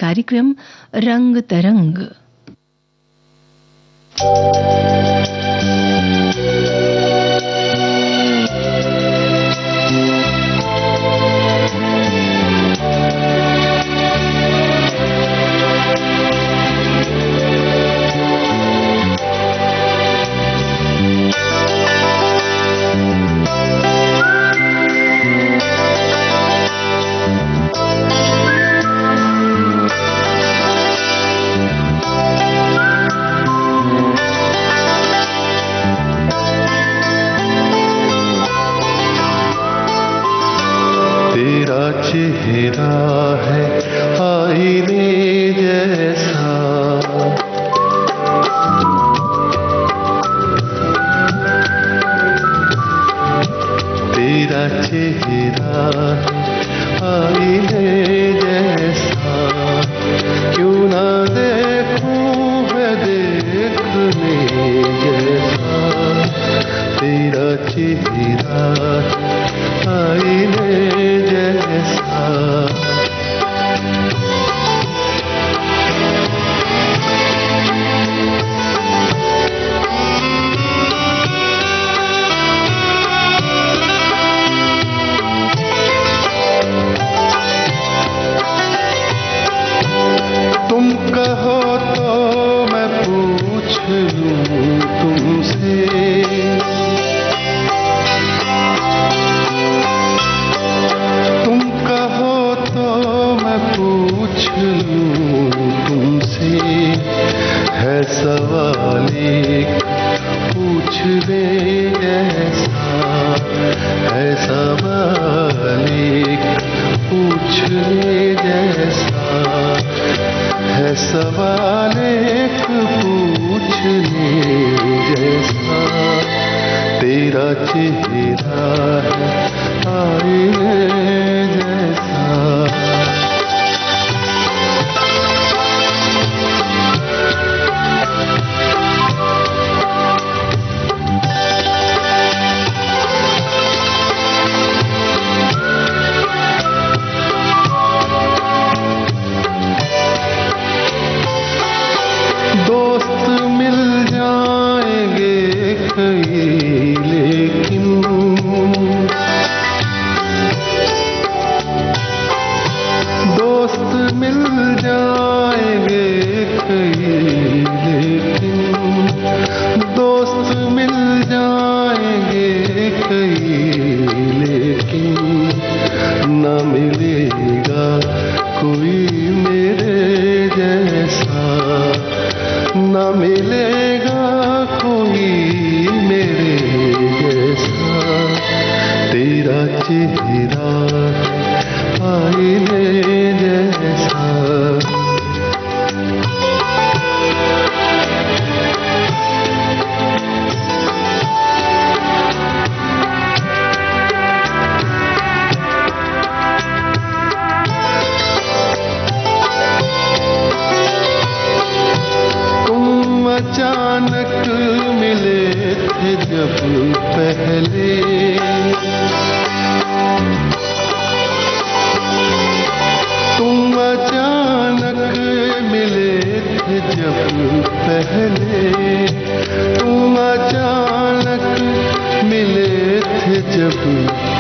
कार्यक्रम रंग तरंग। चेहरा है आईने जैसा, तेरा चेहरा है आईने जैसा, क्यों ना देखूं मैं देखने जैसा, तेरा चेहरा है आईने जैसा। तुम कहो तो मैं पूछ लूं तुमसे, तुम कहो तो मैं पूछ लूं तुमसे, है सवाल एक पूछने जैसा, है सवाल एक पूछने जैसा, है सवाल एक पूछने जैसा, तेरा चेहरा है आईने जैसा। दोस्त मिल जाएंगे कई लेकिन, दोस्त मिल जाएंगे कई लेकिन, दोस्त मिल जाएंगे कई लेकिन, न मिलेगा कोई मेरे जैसा, न मिलेगा कोई मेरे जैसा, तेरा चेहरा आईने जैसा। अचानक मिले थे जब पहले, तुम अचानक मिले थे जब पहले, तुम अचानक मिले थे जब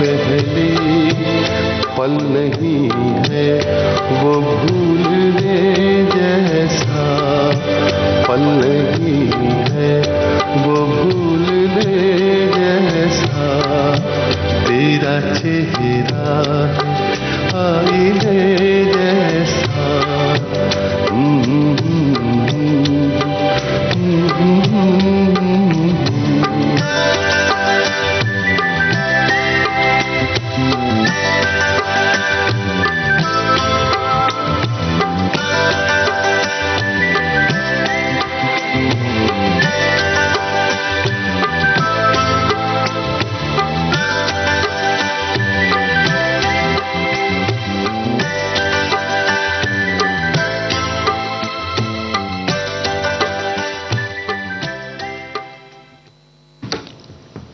पहले, पल नहीं है वो भूलने जैसा, पल नहीं है वो भूलने जैसा, तेरा चेहरा आईने जैसा।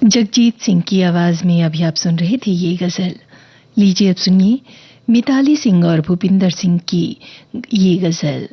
जगजीत सिंह की आवाज में अभी आप सुन रहे थे ये गजल। लीजिए अब सुनिए मिताली सिंह और भूपिंदर सिंह की ये गजल।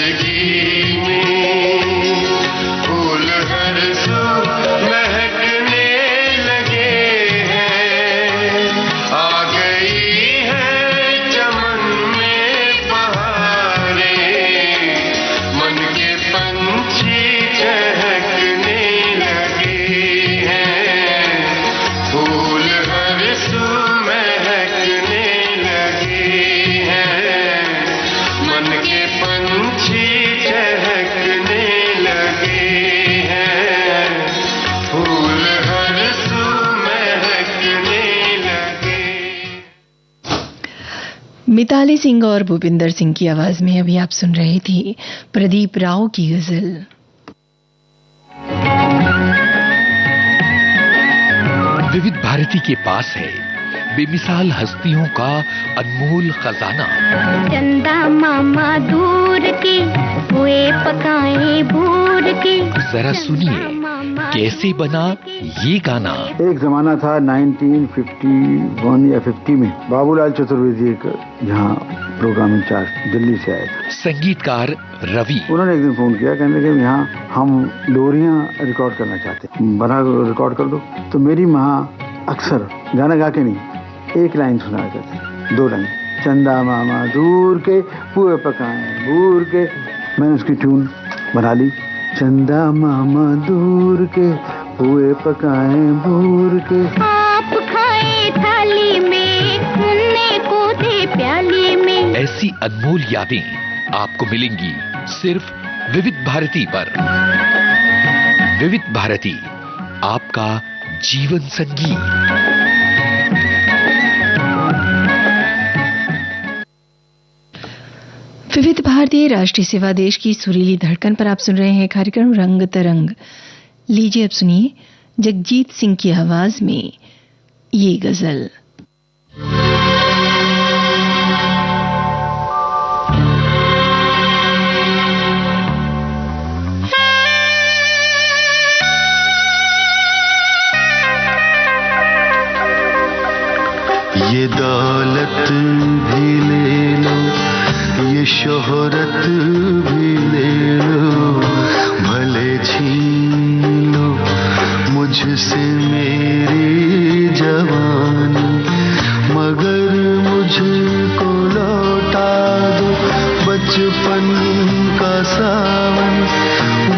जिंदगी में फूल हर सू महकने लगे हैं, आ गई है चमन में बहारें, मन के पंछी चहकने लगे हैं, फूल हर सू महकने लगे हैं, मन के पंछी चहकने लगे हैं, फूल हर सू महकने लगे। मिताली सिंह और भूपिंदर सिंह की आवाज में अभी आप सुन रहे थे प्रदीप राव की गजल। विविध भारती के पास है बेमिसाल हस्तियों का अनमोल खजाना। चंदा मामा दूर के हुए पकाए भूर के। जरा सुनिए कैसे बना ये गाना। एक जमाना था 1951 या 50 में बाबूलाल चतुर्वेदी एक यहाँ प्रोग्राम इंचार्ज दिल्ली से आए। संगीतकार रवि। उन्होंने एक दिन फोन किया, कहने लगे यहाँ हम लोरियां रिकॉर्ड करना चाहते हैं, बना रिकॉर्ड कर दो। तो मेरी माँ अक्सर गाना गा के नहीं, एक लाइन सुना करती, 2 लाइन, चंदा मामा दूर के पुए पकाए बूर के। मैंने उसकी ट्यून बना ली, चंदा मामा दूर के पुए पकाए बूर के। आप खाए थाली में, मुन्ने को दे प्याली में। ऐसी अनमोल यादें आपको मिलेंगी सिर्फ विविध भारती पर। विविध भारती, आपका जीवन संगीत। विविध भारतीय राष्ट्रीय सेवा देश की सुरीली धड़कन पर आप सुन रहे हैं कार्यक्रम रंग तरंग। लीजिए अब सुनिए जगजीत सिंह की आवाज में ये गजल। ये दौलत भी ले लो, ये शोहरत भी ले लो, भले छीन लो मुझसे मेरी जवानी, मगर मुझको लौटा दो बचपन का सावन।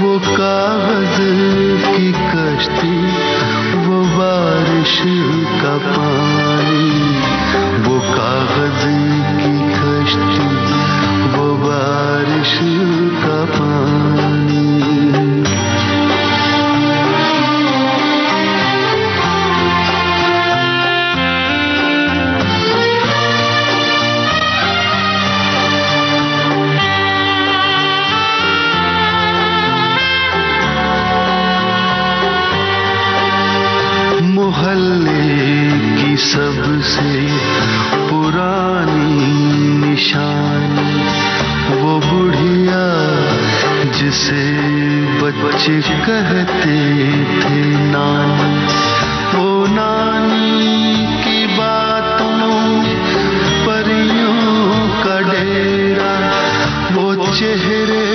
वो कागज की कश्ती, वो बारिश का पानी, वो कागज की कश्ती, वो बारिश का पानी। मोहल्ले की सबसे पुरानी निशानी, वो बुढ़िया जिसे बच्चे कहते थे नानी। वो नानी की बातों परियों का डेरा, वो चेहरे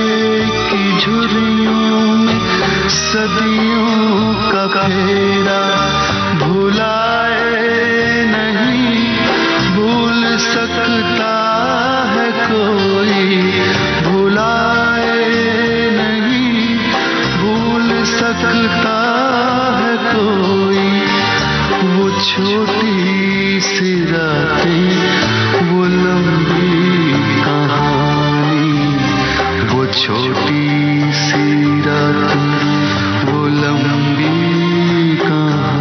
की झुर्रियों में सदियों का फेरा। भुलाए नहीं भूल सकता है कोई, भुलाए नहीं भूल सकता है कोई। वो छोटी सी रातें, वो लंबी कहानी, वो छोटी सी रातें, वो लंबी कहानी।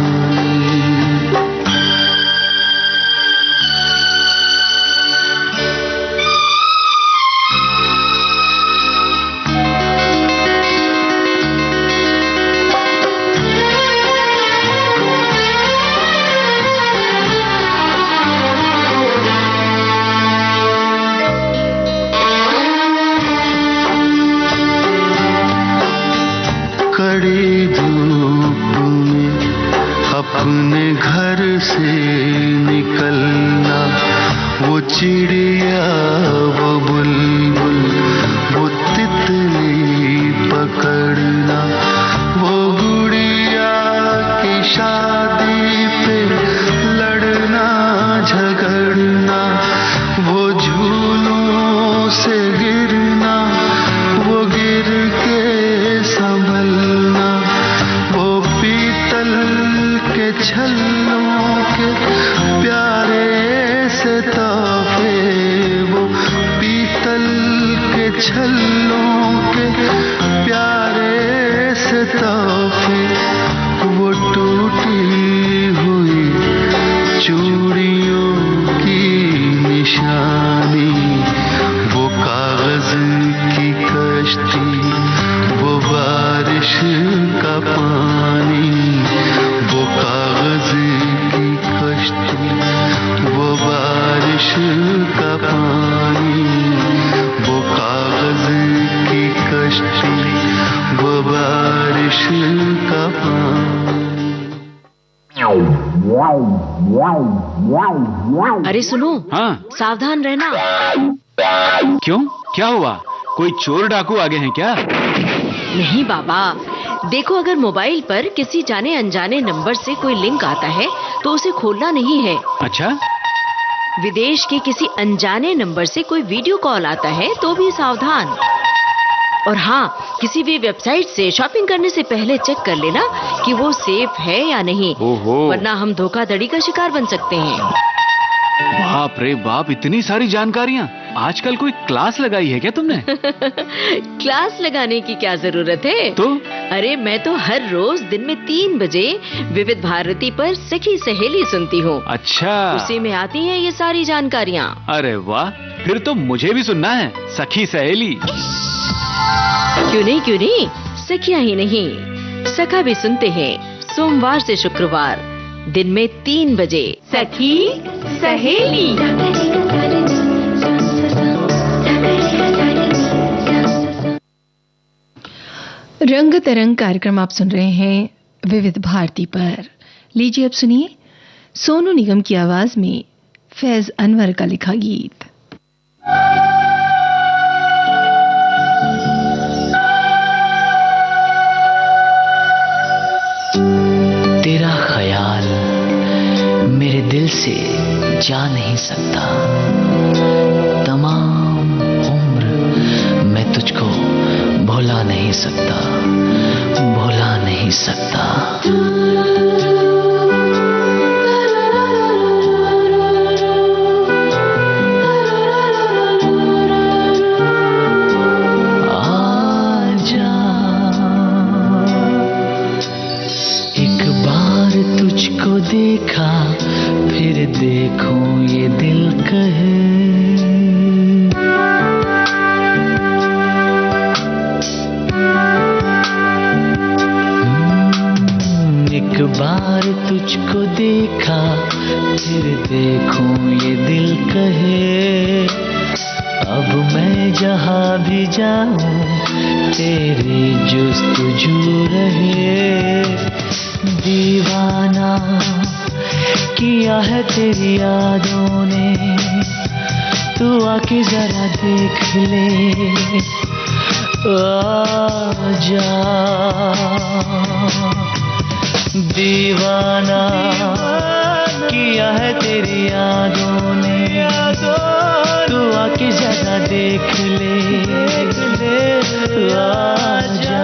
कड़ी धूप में अपने घर से निकलना, वो चिड़िया, वो बुलबुल, वो फूलों के प्यारे से तोहफे, वो टूटी हुई चूड़ियों की निशानी, वो कागज की कश्ती, वो बारिश का पानी, वो कागज की कश्ती, वो बारिश का पानी, वो कागज की कश्ती, वो बारिश का पानी। अरे सुनो, हाँ, सावधान रहना। क्यों, क्या हुआ? कोई चोर डाकू आ गए हैं क्या? नहीं बाबा, देखो अगर मोबाइल पर किसी जाने अनजाने नंबर से कोई लिंक आता है तो उसे खोलना नहीं है। अच्छा, विदेश के किसी अनजाने नंबर से कोई वीडियो कॉल आता है तो भी सावधान। और हाँ, किसी भी वेबसाइट से शॉपिंग करने से पहले चेक कर लेना कि वो सेफ है या नहीं, वरना हम धोखाधड़ी का शिकार बन सकते हैं। बाप रे बाप, इतनी सारी जानकारियाँ। आजकल कोई क्लास लगाई है क्या तुमने? क्लास लगाने की क्या जरूरत है? तो अरे मैं तो हर रोज दिन में 3 बजे विविध भारती पर सखी सहेली सुनती हूँ। अच्छा, उसी में आती हैं ये सारी जानकारियाँ। अरे वाह, फिर तो मुझे भी सुनना है सखी सहेली। क्यों नहीं, सखियाँ ही नहीं, सखा भी सुनते हैं सोमवार से शुक्रवार दिन में 3 बजे। सखी सहेली। रंग तरंग कार्यक्रम आप सुन रहे हैं विविध भारती पर। लीजिए अब सुनिए सोनू निगम की आवाज में फैज अनवर का लिखा गीत। तेरा ख्याल मेरे दिल से जा नहीं सकता, तमाम उम्र मैं तुझको भुला नहीं सकता, भुला नहीं सकता। आजा एक बार तुझको देखा, फिर देखूं ये दिल कहे। एक बार तुझको देखा, फिर देखूं ये दिल कहे। अब मैं जहां भी जाऊं तेरी जुस्तजू रहे। दीवाना किया है तेरी यादों ने, तू आके जरा देख ले। आजा दीवाना किया है तेरी यादों ने, तू आके जरा देख ले। आजा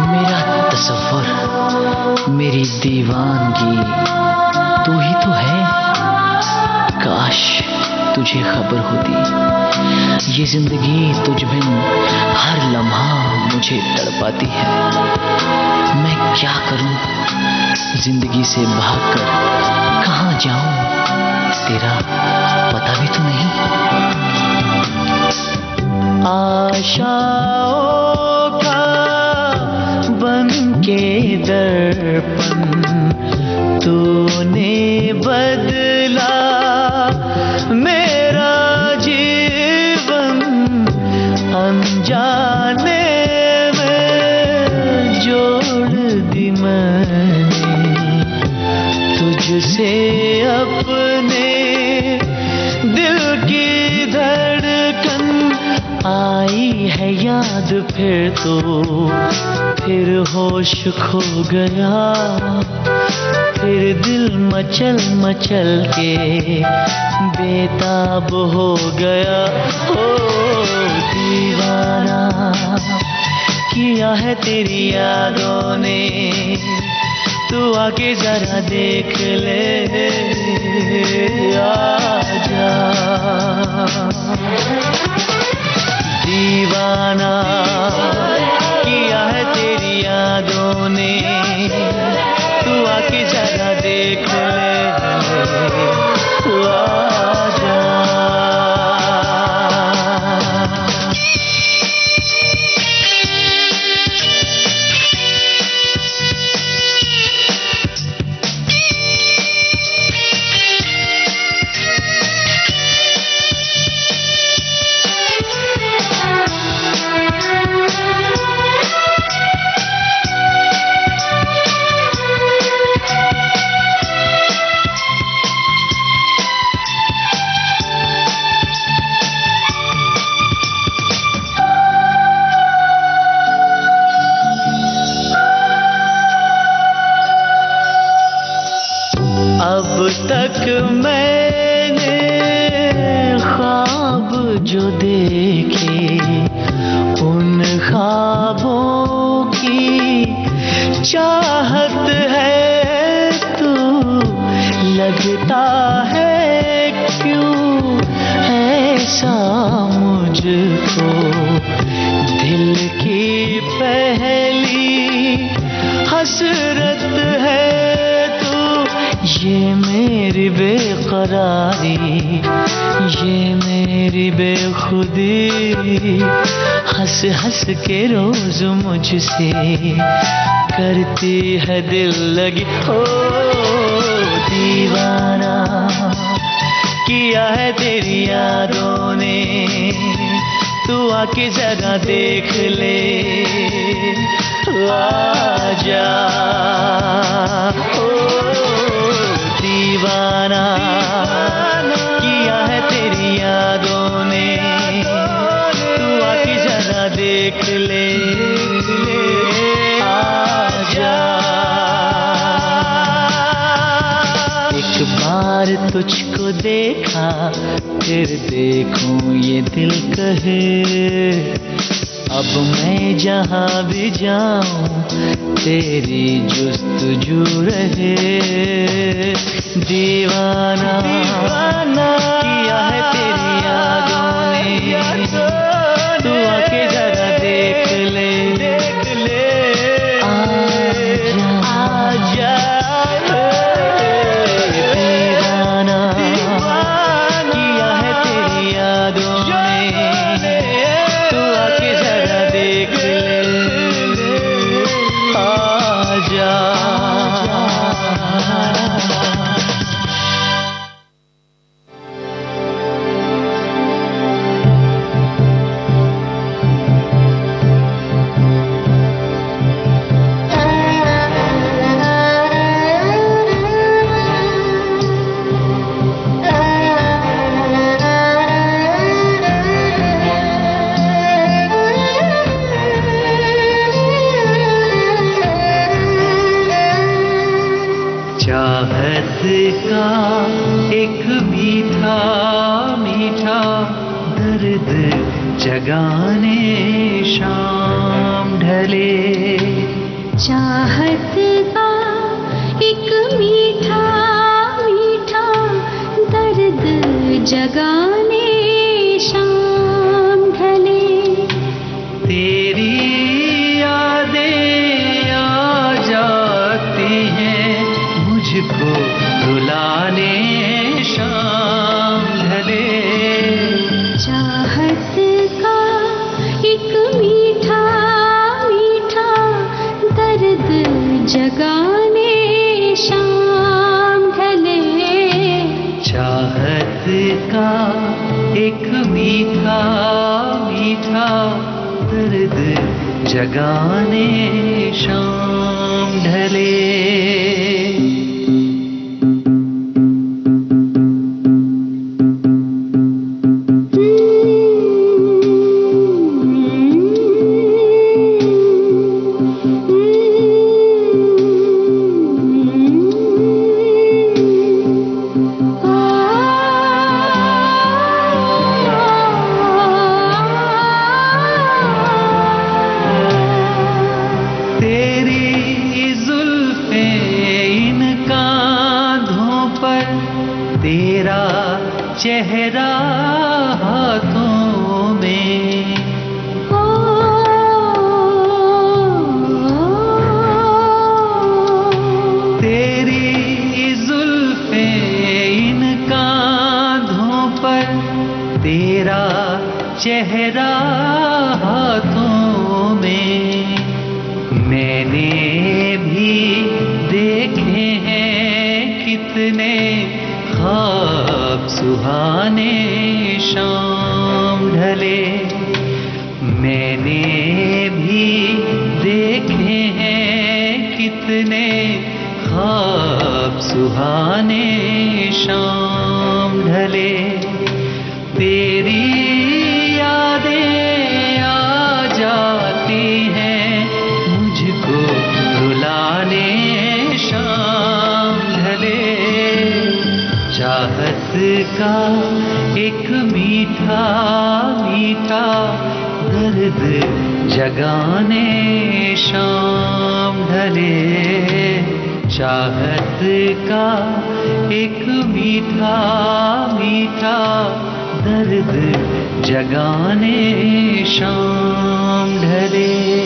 मेरा तसव्वुर, मेरी दीवानगी तू ही तो है। काश तुझे खबर होती, ये जिंदगी तुझ बिन हर लम्हा मुझे तड़पाती है। मैं क्या करूं, जिंदगी से भागकर कहां जाऊं, तेरा पता भी तो नहीं। आशाओं का बन के दर्पण तूने बदला मेरा जीवन, अनजाने में जोड़ दी मैंने तुझसे अपने दिल की धड़कन। आई है याद फिर तो, फिर होश खो गया, फिर दिल मचल मचल के बेताब हो गया। ओ दीवाना किया है तेरी यादों ने, तू आके जरा देख ले, आजा। दीवाना किया है तेरी यादों ने, तू आके जरा देख ले, आजा। अब तक मैंने ख्वाब जो देखे, उन ख्वाबों की चाहत है तू, लगता है क्यों ऐसा मुझको, दिल की पहली हसरत है ये मेरी बेकरारी, ये मेरी बेखुदी, हंस हंस के रोज मुझसे करती है दिल लगी। हो दीवाना किया है तेरी यादों ने, तू आके जरा देख ले, आजा। दीवाना किया है तेरी यादों ने, तू आके जरा देख ले, आजा। एक बार तुझको देखा फिर देखूं ये दिल कहे, अब मैं जहाँ भी जाऊं तेरी जुस्तजू रहे। दीवाना किया है तेरी यादों ने, तू आके जरा देख ले, आजा, आजा। दीवाना किया है तेरी यादों ने, तू आके जरा देख ले, आजा। चाहत का एक मीठा मीठा दर्द जगाने शाम ढले, चाहत का एक मीठा मीठा दर्द जगाने शाम ढले, तेरी यादें आ जाती हैं मुझको रुलाने शाम ढले। चाहत का एक मीठा मीठा दर्द जगाने शाम ढले, चाहत का एक मीठा मीठा दर्द जगाने शाम ढले। तेरी जुल्फें पर तेरा चेहरा हाथों में। तेरी जुल्फें इन कांधों पर तेरा चेहरा हाथों में। मैंने भी देखे हैं कितने ख्वाब सुहाने शाम ढले। मैंने भी देखे हैं कितने ख्वाब सुहाने शाम ढले। तेरी यादें आ जाती हैं मुझको रुलाने शाम ढले। चाहत का एक मीठा मीठा दर्द जगाने शाम ढले। चाहत का एक मीठा मीठा दर्द जगाने शाम ढले।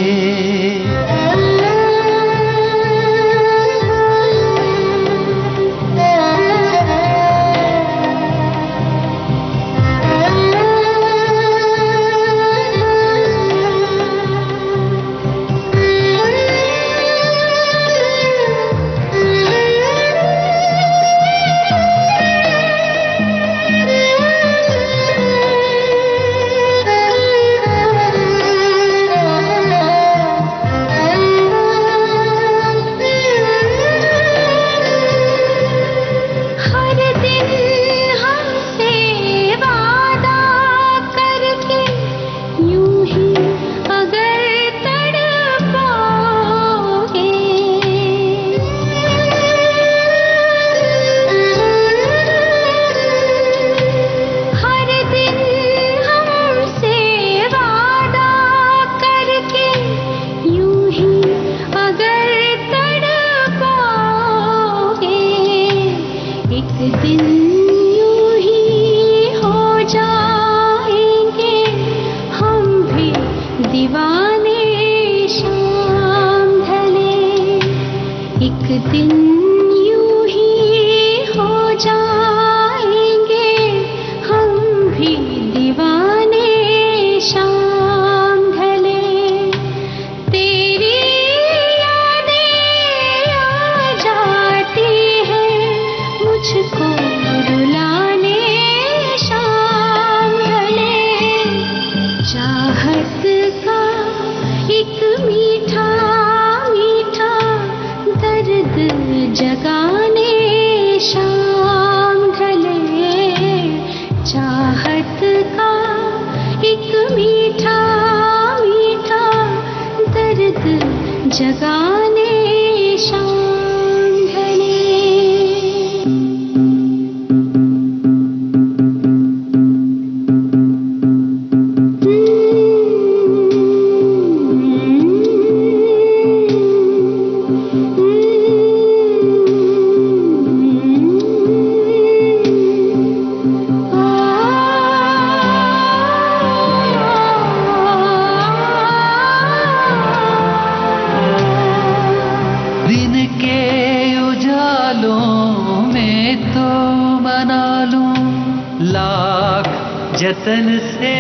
जतन से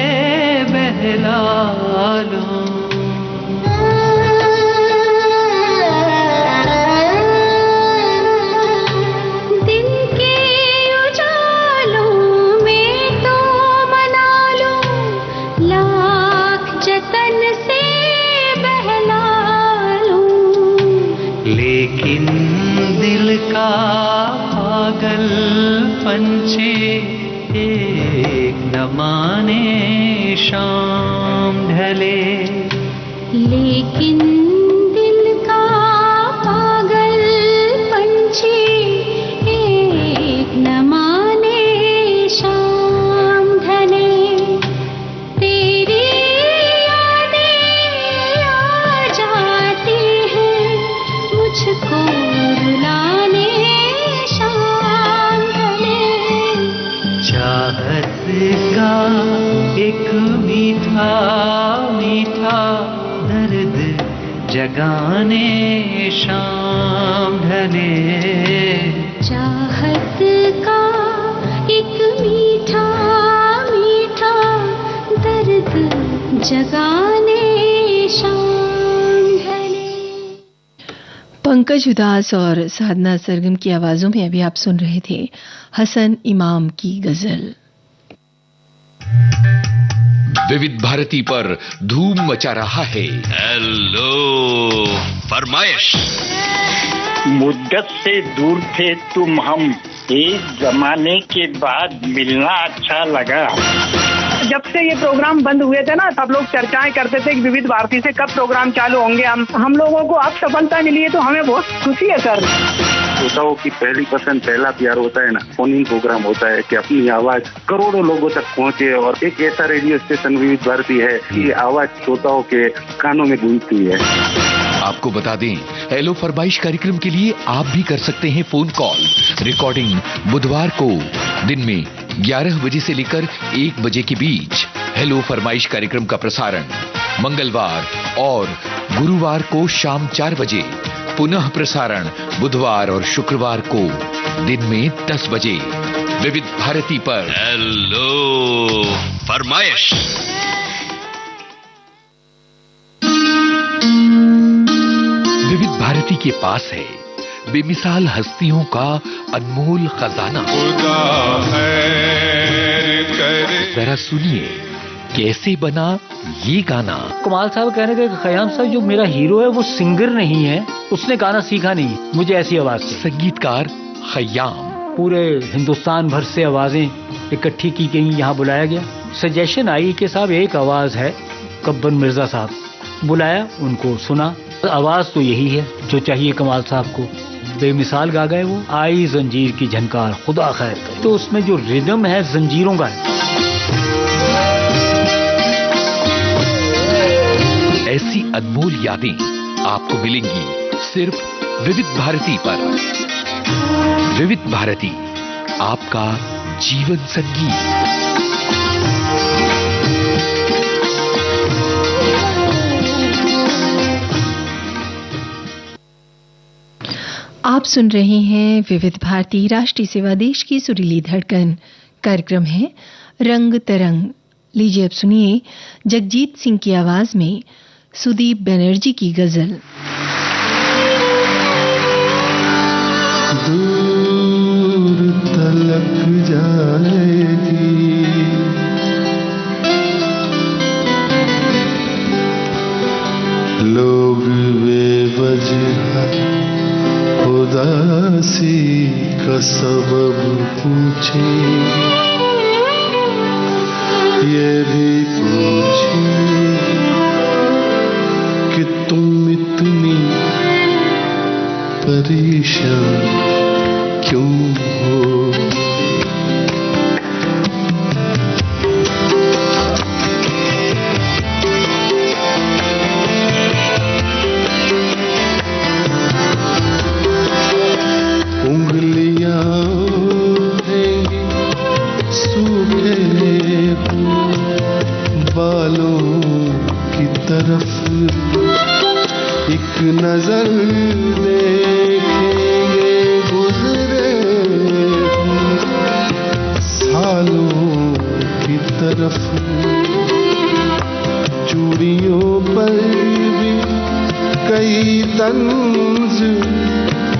बहला लूं। दिन के उजालों में तो मना लूं, लाख जतन से बहला लूं। लेकिन दिल का पागल पंछी एक न माने शाम ढले। लेकिन दिल का पागल पंछी एक न माने शाम ढले। तेरी यादें आ जाती हैं मुझको रुलाने शाम जगाने शाम ढले। चाहत का एक मीठा मीठा दर्द जगाने शाम ढले। पंकज उदास और साधना सरगम की आवाजों में अभी आप सुन रहे थे हसन इमाम की गजल। विविध भारती पर धूम मचा रहा है हेलो फरमाइश। मुद्दत से दूर थे तुम हम, एक जमाने के बाद मिलना अच्छा लगा। जब से ये प्रोग्राम बंद हुए थे ना, सब लोग चर्चाएं करते थे कि विविध भारती से कब प्रोग्राम चालू होंगे। हम लोगों को अब सफलता मिली है तो हमें बहुत खुशी है सर। श्रोताओं की पहली पसंद, पहला प्यार होता है ना, फोन इन प्रोग्राम होता है कि अपनी आवाज करोड़ों लोगों तक पहुंचे। और एक ऐसा रेडियो स्टेशन विविध भारती है कि आवाज श्रोताओं के कानों में गूंजती है। आपको बता दें, हेलो फरमाइश कार्यक्रम के लिए आप भी कर सकते हैं फोन कॉल। रिकॉर्डिंग बुधवार को दिन में 11 बजे से लेकर 1 बजे के बीच। हेलो फरमाइश कार्यक्रम का प्रसारण मंगलवार और गुरुवार को शाम 4 बजे। पुनः प्रसारण बुधवार और शुक्रवार को दिन में 10 बजे विविध भारती पर। हेलो फरमाइश। विविध भारती के पास है बेमिसाल हस्तियों का अनमोल खजाना। जरा सुनिए कैसे बना ये गाना। कमाल साहब कहने का खयाम साहब जो मेरा हीरो है वो सिंगर नहीं है, उसने गाना सीखा नहीं, मुझे ऐसी आवाज से। संगीतकार खयाम। पूरे हिंदुस्तान भर से आवाजें इकट्ठी की गई, यहाँ बुलाया गया। सजेशन आई कि साहब एक आवाज है कब्बन मिर्जा साहब, बुलाया, उनको सुना। आवाज तो यही है जो चाहिए कमाल साहब को। बेमिसाल गा गए वो। आई जंजीर की झनकार खुदा खैर करे, तो उसमें जो रिदम है जंजीरों का है। ऐसी अनमोल यादें आपको मिलेंगी सिर्फ विविध भारती पर। विविध भारती, आपका जीवन संगीत। आप सुन रहे हैं विविध भारती राष्ट्रीय सेवा देश की सुरीली धड़कन। कार्यक्रम है रंग तरंग। लीजिए अब सुनिए जगजीत सिंह की आवाज में सुदीप बनर्जी की गजल। दूर तलक जाएगी लोग बेवजह उदासी का सबब पूछे, ये भी पूछे कि तुम इतनी परेशान क्यों हो। उंगलियां उठेंगी सूखे बालों की तरफ, एक नजर देखेंगे गुजरे सालों की तरफ। चूड़ियों पर भी कई तंज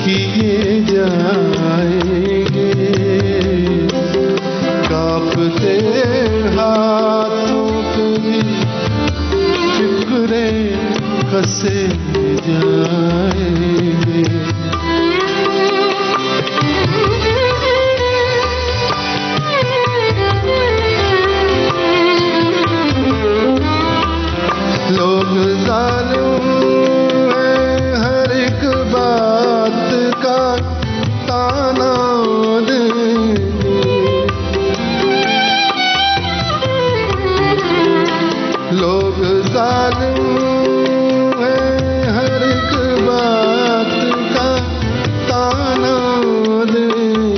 किए जाएंगे, कांपते हाथों पे फिक्रे कसे जाएंगे। लोग जालिम हैं, हर एक बात का ताना देंगे। लोग जालिम हैं, हर एक बात का ताना देंगे।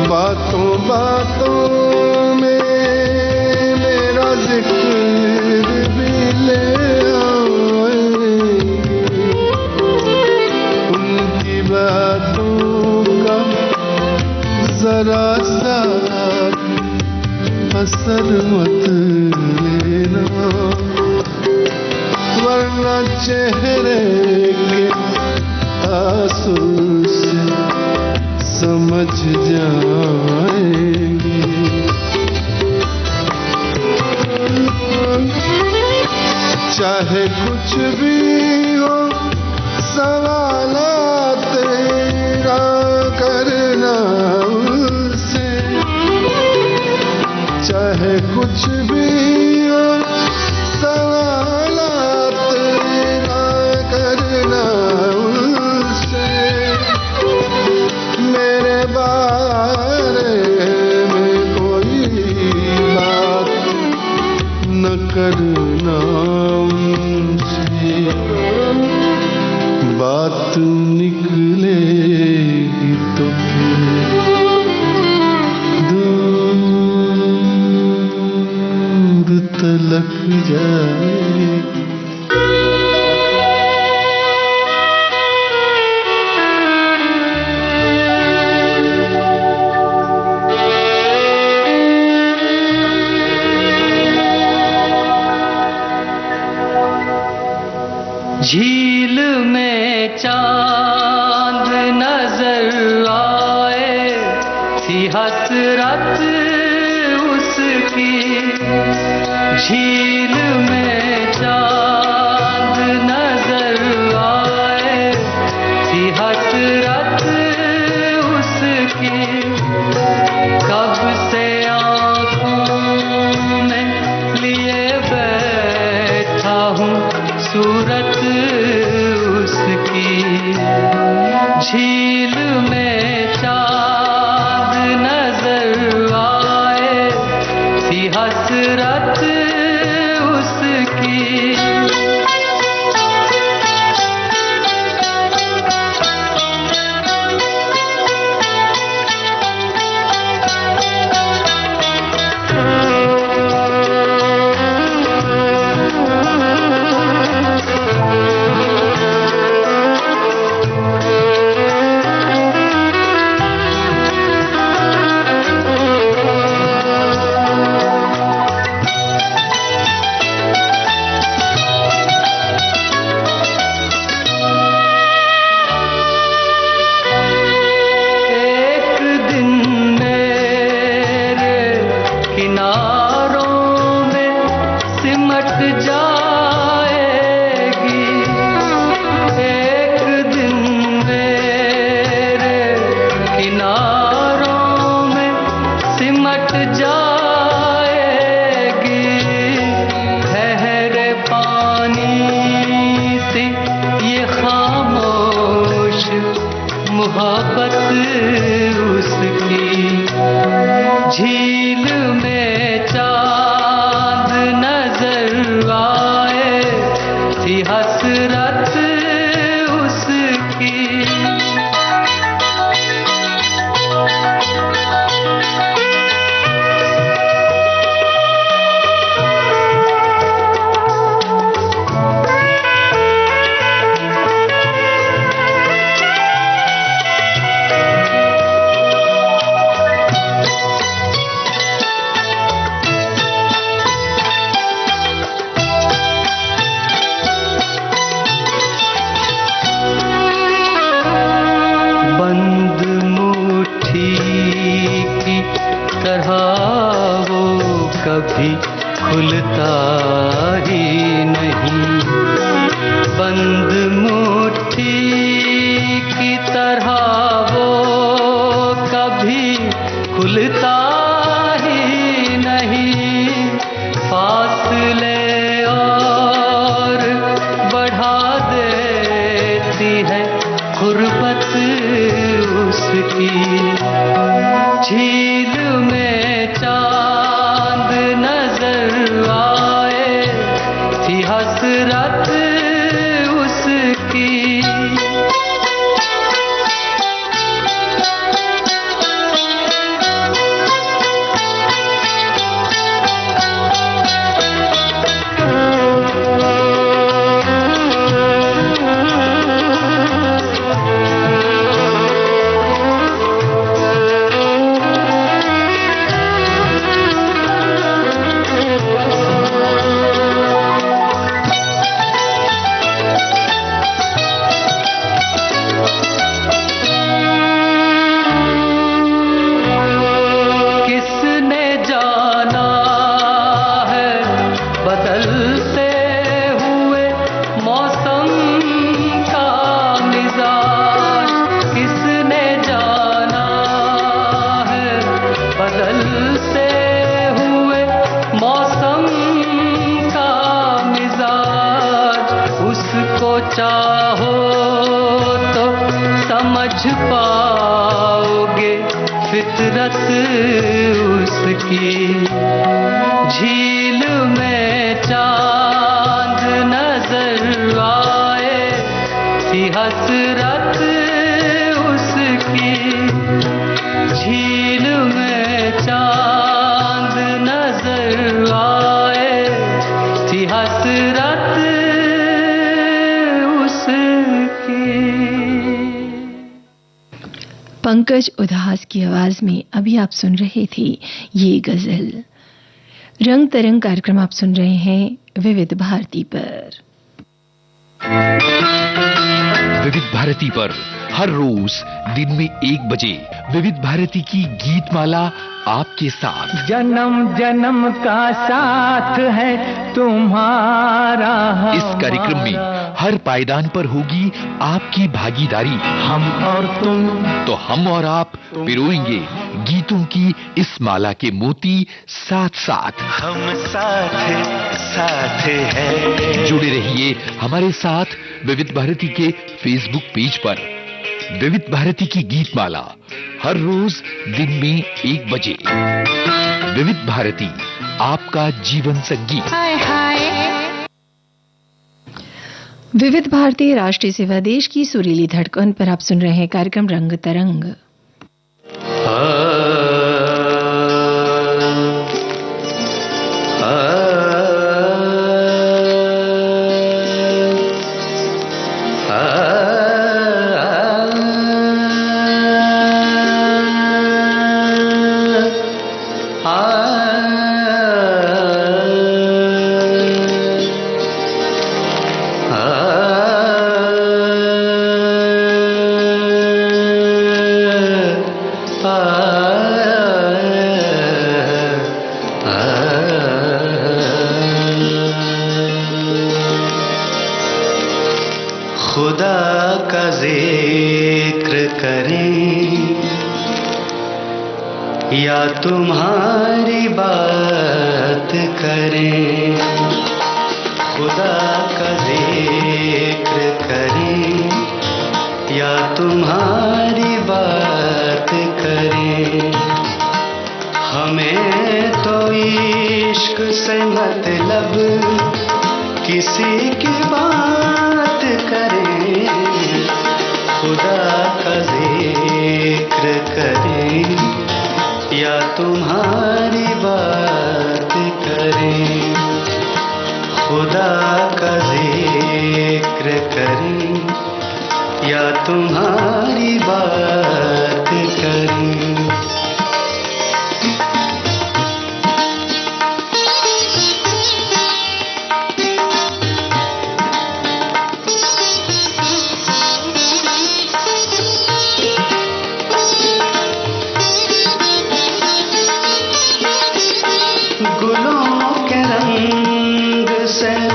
बातों बातों में मेरा जिक्र भी ले आओ, जरा सा असर मत लेना, वरना चेहरे के आंसू से समझ जाएंगे। चाहे कुछ भी हो सवालात तेरा करना उनसे, चाहे कुछ भी हो सवालात तेरा करना उनसे, मेरे बारे में कोई बात न करना उनसे, बात निकलेगी तो दूर तलक जाएगी। झील में चांद नजर आए थी हसरत उसकी, झील में चांद नजर आए थी हसरत उसकी, कब से आँखों में लिए बैठा हूँ सूरत उसकी, झील में चांद नजर आए थी हसरत उसकी। मोहब्बत उसकी, झील में चांद नजर आए थी हसरत उसकी। बंद मुट्ठी की तरह वो कभी खुलता ही नहीं, बंद मुट्ठी की तरह वो कभी खुलता ही नहीं, फासले और बढ़ा देती है गुर्बत उसकी, झील में चांद नजर आए थी हसरत उसकी। चाहो तो समझ पाओगे फितरत उसकी। झील में चांद नजर आए थी हसरत उसकी। झील में चांद नजर आए थी हसरत उसकी। पंकज उधास की आवाज में अभी आप सुन रहे थे ये गजल। रंग तरंग कार्यक्रम आप सुन रहे हैं विविध भारती पर। विविध भारती पर हर रोज दिन में 1 बजे विविध भारती की गीत माला आपके साथ। जन्म जन्म का साथ है तुम्हारा। इस कार्यक्रम में हर पायदान पर होगी आपकी भागीदारी। हम और तुम, तो हम और आप पिरोएंगे गीतों की इस माला के मोती साथ साथ। हम साथ हैं। जुड़े रहिए हमारे साथ विविध भारती के फेसबुक पेज पर। विविध भारती की गीत माला हर रोज दिन में 1 बजे। विविध भारती, आपका जीवन संगीत। विविध भारती राष्ट्रीय सेवा देश की सुरीली धड़कन पर आप सुन रहे हैं कार्यक्रम रंग तरंग। या तुम्हारी बात करें, खुदा का जिक्र करें, या तुम्हारी बात करें। हमें तो इश्क से मतलब किसी की बात करें, खुदा का जिक्र करें, या तुम्हारी बात करें। खुदा का जिक्र करें, या तुम्हारी बात करें।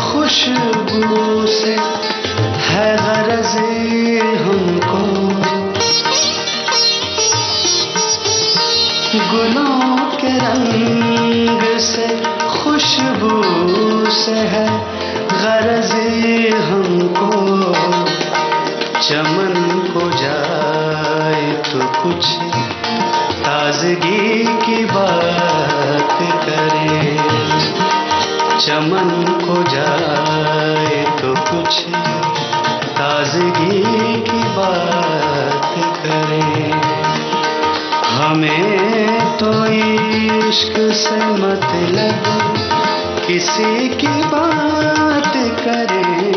खुशबू से है गरज़े हमको, गुलों के रंग से खुशबू से है गरज़े हमको। चमन को जाए तो कुछ ताजगी की बात करें, चमन को जाए तो कुछ ताजगी की बात करें। हमें तो इश्क से मतलब किसी की बात करें,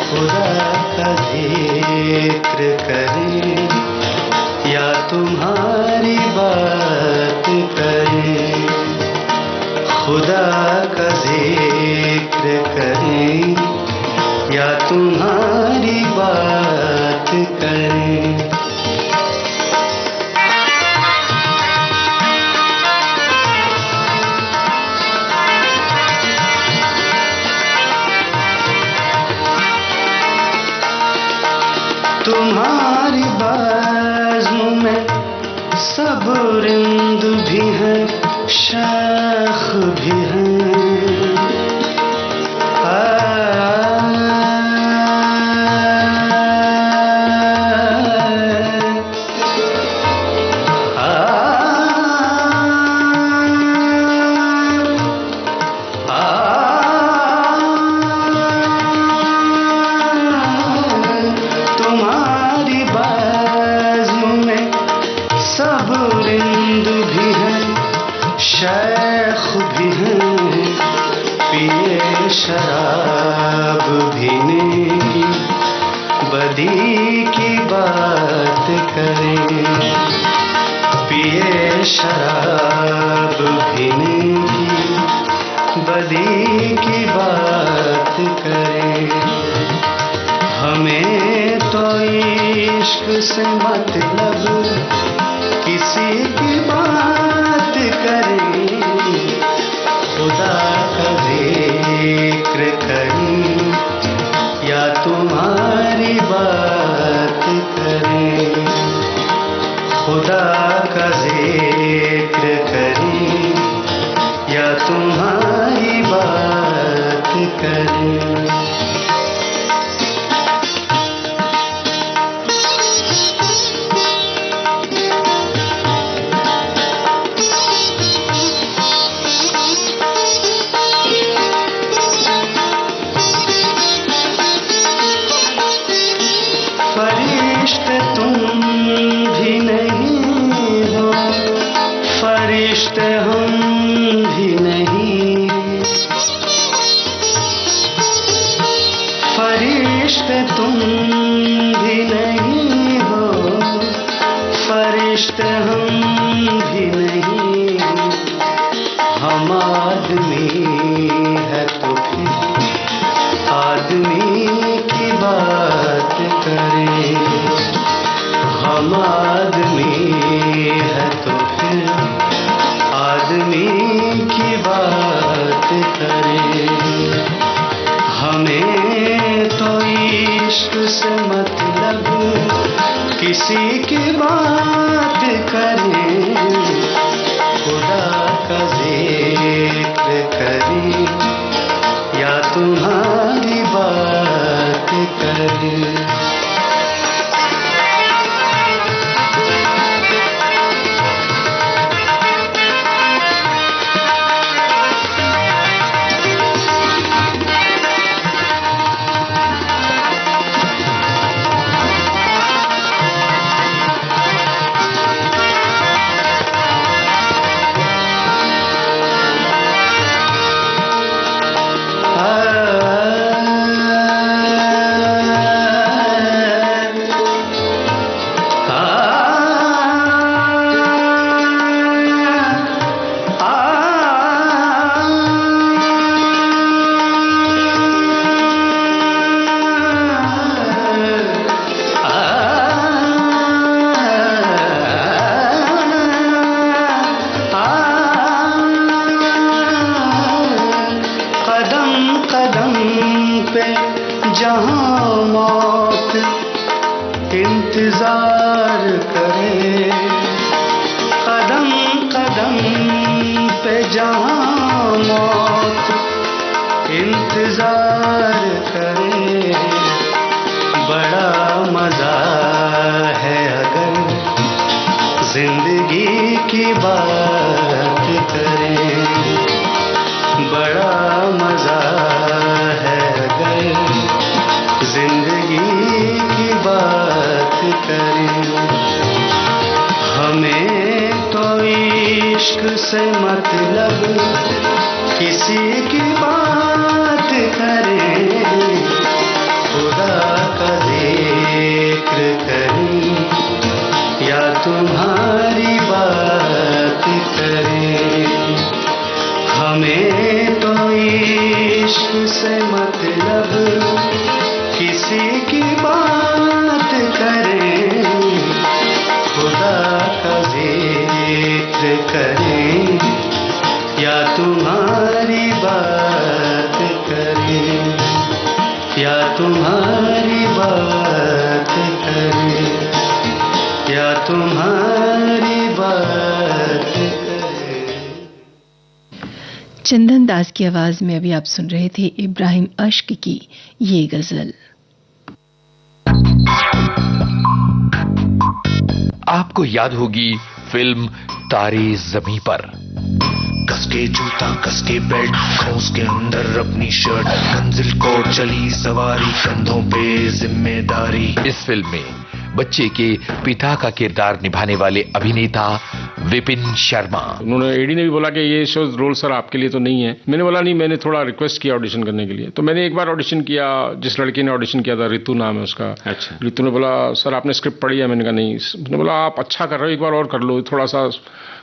खुदा का जिक्र करें, या तुम्हारी बात करें। खुदा का जिक्र करें, या तुम्हारी बात करें। तुम्हारी बाजू में सब रिंद भी है, शाख भी है। शेख भी हैं, पिए शराब भी नहीं, बदी की बात करें, पिए शराब भी नहीं, बदी की बात करें। हमें तो इश्क से मतलब किसी की बात करें, खुदा का जिक्र करें या तुम्हारी बात करें, खुदा का जिक्र करें या तुम्हारी बात करें। फरिश्ते तुम भी नहीं हो, फरिश्ते हम भी नहीं, फरिश्ते तुम भी नहीं हो, फरिश्ते हम भी नहीं, हम आदमी है तो फिर आदमी की बात करें, हम आदमी है तो फिर आदमी की बात करें। हमें तो इश्क से मतलब किसी की बात करें, खुदा का जिक्र करें या तुम्हारी बात करें। जहां मौत इंतजार करे, कदम कदम पे जहां मौत इंतजार करे, बड़ा मजा है अगर जिंदगी की बात करें, बड़ा मजा है अगर जिंदगी की बात करें। हमें तो इश्क से मतलब किसी की बात करें, खुदा का जिक्र करें या तुम्हारी बात करें। हमें तो इश्क से मतलब किसी की बात करें, खुदा का जिक्र करें या तुम्हारी बात करें, या तुम्हारी बात करें, या तुम्हारी बात करें। चंदन दास की आवाज में अभी आप सुन रहे थे इब्राहिम अश्क की ये गजल। आपको याद होगी फिल्म तारे ज़मीं पर। कसके जूता कसके बेल्ट, खोस के अंदर अपनी शर्ट, मंजिल को चली सवारी, कंधों पे जिम्मेदारी। इस फिल्म में बच्चे के पिता का किरदार निभाने वाले अभिनेता विपिन शर्मा। उन्होंने एडी ने भी बोला कि ये शो रोल सर आपके लिए तो नहीं है। मैंने बोला नहीं, मैंने थोड़ा रिक्वेस्ट किया ऑडिशन करने के लिए। तो मैंने एक बार ऑडिशन किया, जिस लड़की ने ऑडिशन किया था, रितु नाम है उसका। अच्छा। रितु ने बोला सर आपने स्क्रिप्ट पढ़ी है? मैंने कहा नहीं। उसने बोला आप अच्छा कर रहे हो, एक बार और कर लो, थोड़ा सा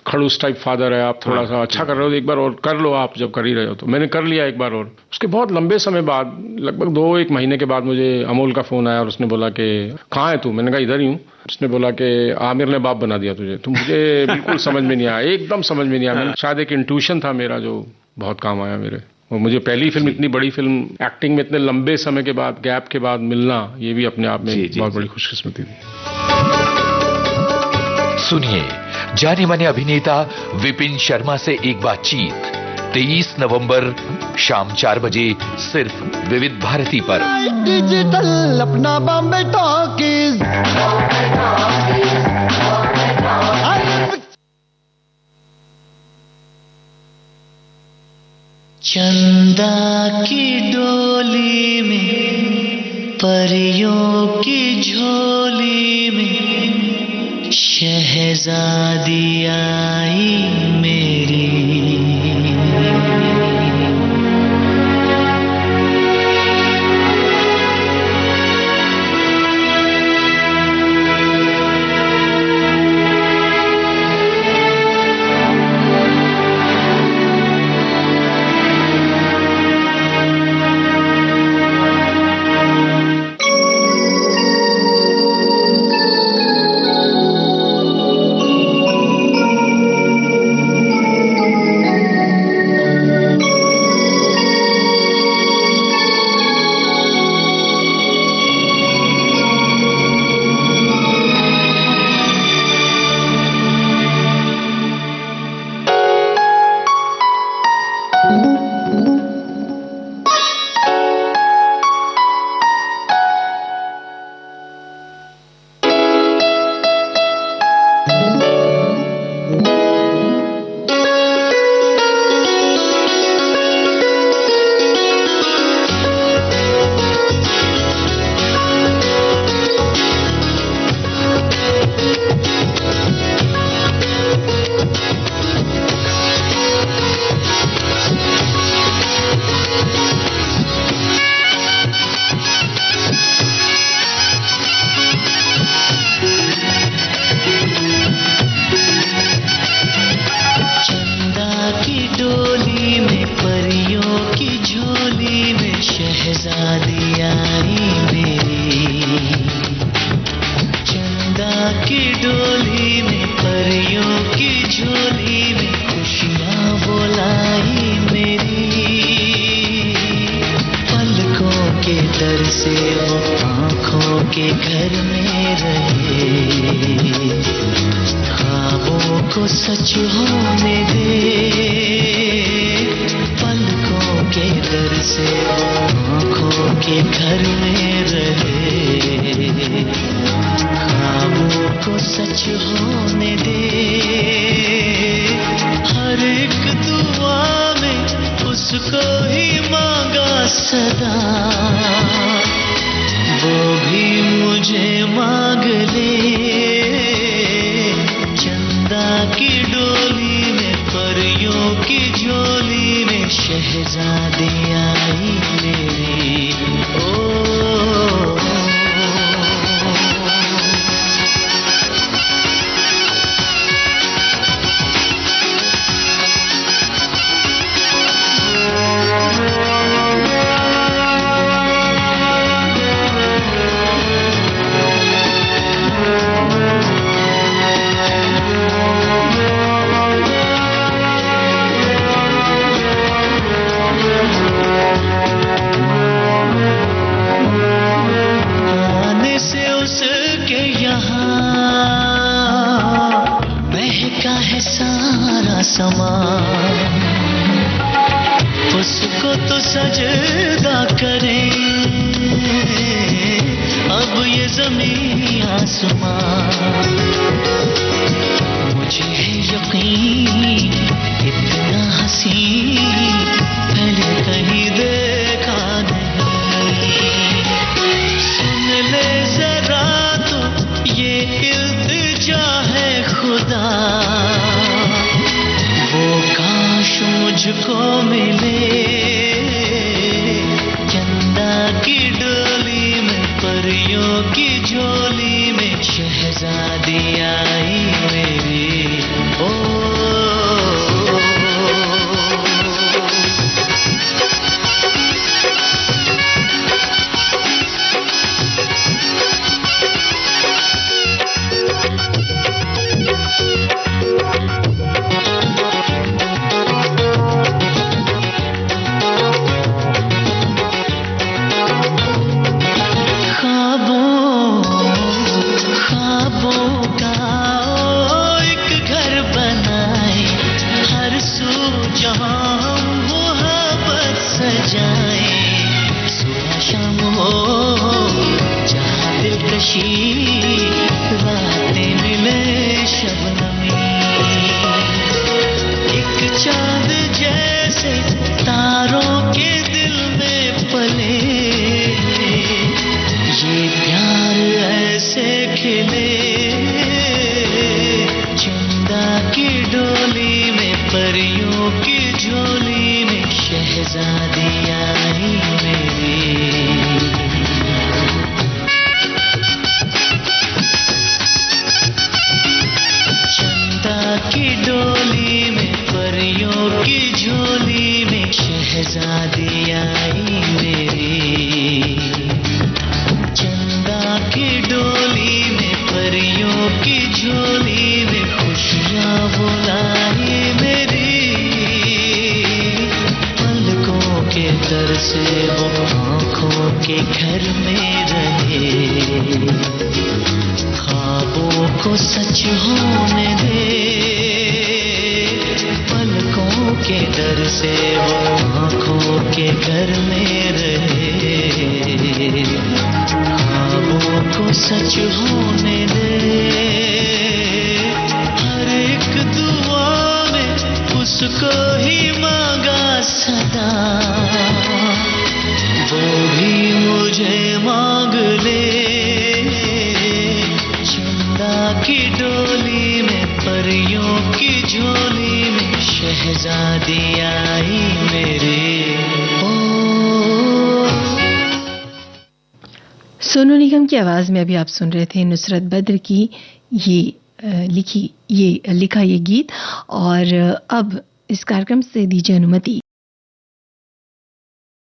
खड़ूस टाइप फादर है आप, थोड़ा सा अच्छा कर रहे हो, एक बार और कर लो आप जब कर ही रहे हो। तो मैंने कर लिया एक बार और। उसके बहुत लंबे समय बाद, लगभग 2-1 महीने के बाद मुझे अमोल का फोन आया और उसने बोला कि कहाँ है तू? मैंने कहा इधर ही हूँ। उसने बोला कि आमिर ने बाप बना दिया तुझे। तो मुझे बिल्कुल समझ में नहीं आया, एकदम समझ में नहीं आया। शायद एक इंट्यूशन था मेरा जो बहुत काम आया मेरे। और मुझे पहली फिल्म, इतनी बड़ी फिल्म, एक्टिंग में इतने लंबे समय के बाद, गैप के बाद मिलना, ये भी अपने आप में बहुत बड़ी खुशकिस्मती थी। सुनिए जाने माने अभिनेता विपिन शर्मा से एक बातचीत 23 नवंबर शाम 4 बजे सिर्फ विविध भारती पर। डिजिटल अपना बॉम्बे टॉकीज। चंदा की डोली में, परियों की झोली में, शहजादी आई मेरी। खुदा वो काश मुझको मिले, चंदा की डोली में परियों की झोली में शहजादी आई मेरी। ओ रातें मिले शबनमी, एक चांद जैसे तारों के दिल में पले, ये प्यार ऐसे खिले, चंदा की डोली में परियों की झोली में शहजादी आई मेरी। की डोली में परियों की झोली में शहजादी आई मेरी। चंदा की डोली में परियों की झोली में खुशियाँ बुलाई मेरी। पलकों के दर से वो आँखों के घर में रहे, ख्वाबों को सच होने दे, पलकों के डर से वो आँखों के घर में रहे, ख्वाबों को सच होने दे। हर एक दुआ में उसको ही मांगा सदा, वो भी मुझे मांग ले। की डोली में परियों की झोली में शहजादी आई मेरे। सोनू निगम की आवाज में अभी आप सुन रहे थे नुसरत बद्र की ये लिखा ये गीत। और अब इस कार्यक्रम से दीजिए अनुमति